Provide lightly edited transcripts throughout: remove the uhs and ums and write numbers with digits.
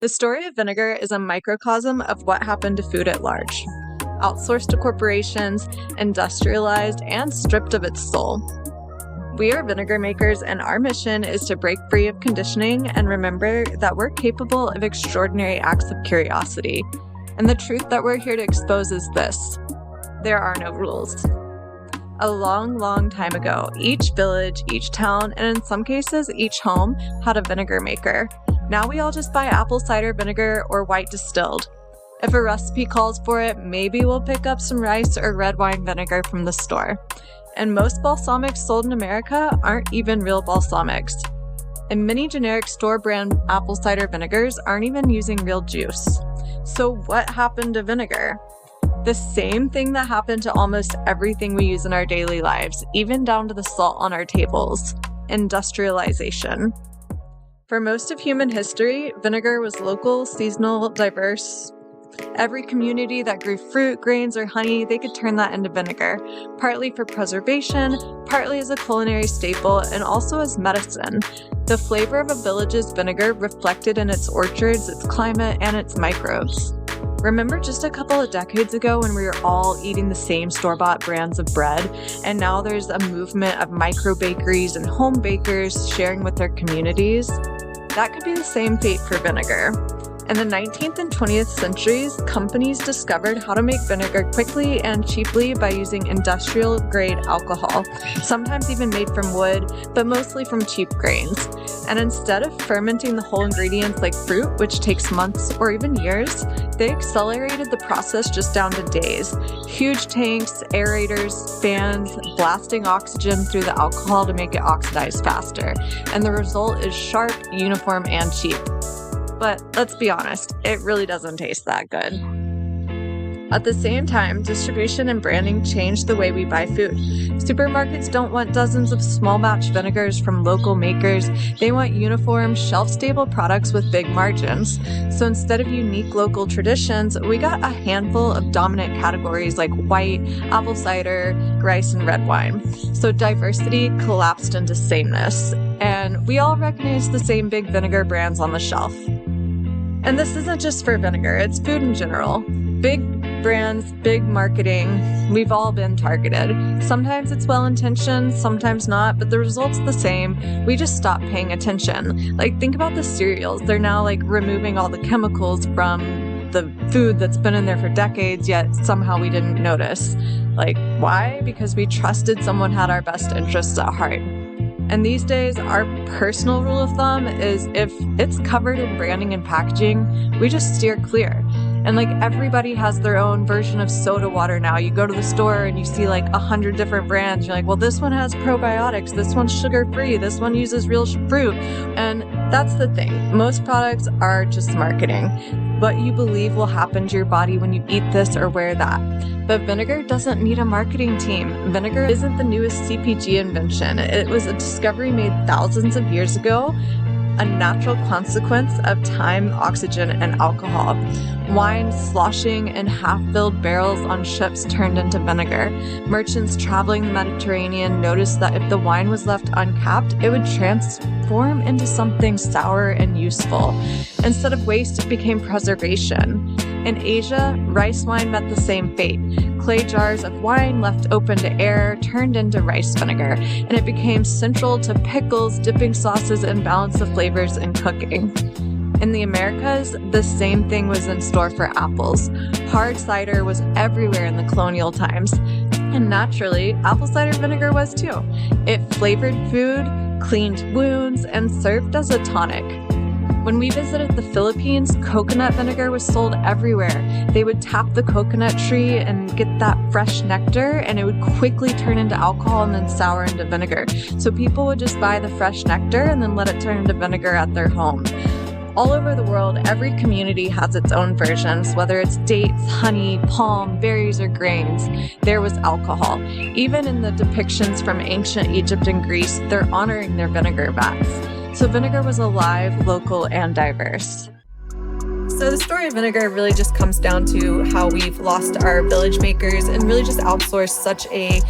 The story of vinegar is a microcosm of what happened to food at large. Outsourced to corporations, industrialized, and stripped of its soul. We are vinegar makers, and our mission is to break free of conditioning and remember that we're capable of extraordinary acts of curiosity. And the truth that we're here to expose is this: there are no rules. A long, long time ago, each village, each town, and in some cases, each home had a vinegar maker. Now we all just buy apple cider vinegar or white distilled. If a recipe calls for it, maybe we'll pick up some rice or red wine vinegar from the store. And most balsamics sold in America aren't even real balsamics. And many generic store brand apple cider vinegars aren't even using real juice. So what happened to vinegar? The same thing that happened to almost everything we use in our daily lives, even down to the salt on our tables: industrialization. For most of human history, vinegar was local, seasonal, diverse. Every community that grew fruit, grains, or honey, they could turn that into vinegar, partly for preservation, partly as a culinary staple, and also as medicine. The flavor of a village's vinegar reflected in its orchards, its climate, and its microbes. Remember just a couple of decades ago when we were all eating the same store-bought brands of bread, and now there's a movement of micro-bakeries and home bakers sharing with their communities? That could be the same fate for vinegar. In the 19th and 20th centuries, companies discovered how to make vinegar quickly and cheaply by using industrial-grade alcohol, sometimes even made from wood, but mostly from cheap grains. And instead of fermenting the whole ingredients like fruit, which takes months or even years, they accelerated the process just down to days. Huge tanks, aerators, fans, blasting oxygen through the alcohol to make it oxidize faster. And the result is sharp, uniform, and cheap. But let's be honest, it really doesn't taste that good. At the same time, distribution and branding changed the way we buy food. Supermarkets don't want dozens of small batch vinegars from local makers. They want uniform, shelf-stable products with big margins. So instead of unique local traditions, we got a handful of dominant categories like white, apple cider, rice, and red wine. So diversity collapsed into sameness. And we all recognize the same big vinegar brands on the shelf. And this isn't just for vinegar, it's food in general. Big brands, big marketing, we've all been targeted. Sometimes it's well-intentioned, sometimes not, but the result's the same. We just stop paying attention. Like, think about the cereals. They're now removing all the chemicals from the food that's been in there for decades, yet somehow we didn't notice. Why? Because we trusted someone had our best interests at heart. And these days, our personal rule of thumb is if it's covered in branding and packaging, we just steer clear. And everybody has their own version of soda water now. You go to the store and you see 100 different brands. You're like, well, this one has probiotics, this one's sugar-free, this one uses real fruit. And that's the thing. Most products are just marketing. What you believe will happen to your body when you eat this or wear that. But vinegar doesn't need a marketing team. Vinegar isn't the newest CPG invention. It was a discovery made thousands of years ago, a natural consequence of time, oxygen, and alcohol. Wine sloshing in half-filled barrels on ships turned into vinegar. Merchants traveling the Mediterranean noticed that if the wine was left uncapped, it would transform into something sour and useful. Instead of waste, it became preservation. In Asia, rice wine met the same fate. Clay jars of wine left open to air turned into rice vinegar, and it became central to pickles, dipping sauces, and balance of flavors in cooking. In the Americas, the same thing was in store for apples. Hard cider was everywhere in the colonial times, and naturally, apple cider vinegar was too. It flavored food, cleaned wounds, and served as a tonic. When we visited the Philippines, coconut vinegar was sold everywhere. They would tap the coconut tree and get that fresh nectar, and it would quickly turn into alcohol and then sour into vinegar. So people would just buy the fresh nectar and then let it turn into vinegar at their home. All over the world, every community has its own versions, whether it's dates, honey, palm, berries, or grains. There was alcohol. Even in the depictions from ancient Egypt and Greece, they're honoring their vinegar vats. So vinegar was alive, local, and diverse. So the story of vinegar really just comes down to how we've lost our village makers and really just outsourced such a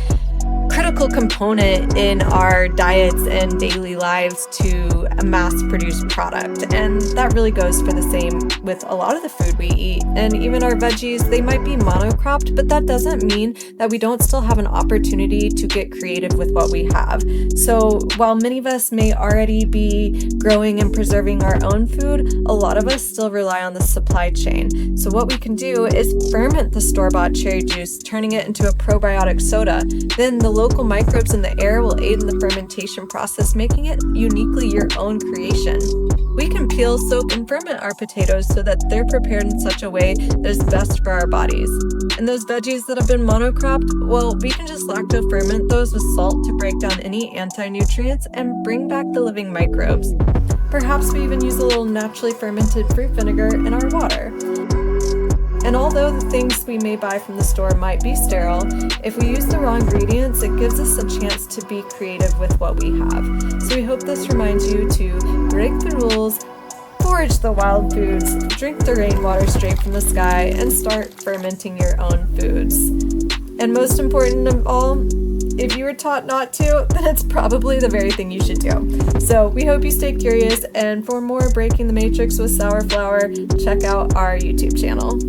critical component in our diets and daily lives to a mass-produced product. And that really goes for the same with a lot of the food we eat. And even our veggies, they might be monocropped, but that doesn't mean that we don't still have an opportunity to get creative with what we have. So while many of us may already be growing and preserving our own food, a lot of us still rely on the supply chain. So what we can do is ferment the store-bought cherry juice, turning it into a probiotic soda. Then the local microbes in the air will aid in the fermentation process, making it uniquely your own creation. We can peel, soak, and ferment our potatoes so that they're prepared in such a way that is best for our bodies. And those veggies that have been monocropped, well, we can just lacto-ferment those with salt to break down any anti-nutrients and bring back the living microbes. Perhaps we even use a little naturally fermented fruit vinegar in our water. And although the things we may buy from the store might be sterile, if we use the raw ingredients, it gives us a chance to be creative with what we have. So we hope this reminds you to break the rules, forage the wild foods, drink the rainwater straight from the sky, and start fermenting your own foods. And most important of all, if you were taught not to, then it's probably the very thing you should do. So we hope you stay curious, and for more Breaking the Matrix with Sour Flour, check out our YouTube channel.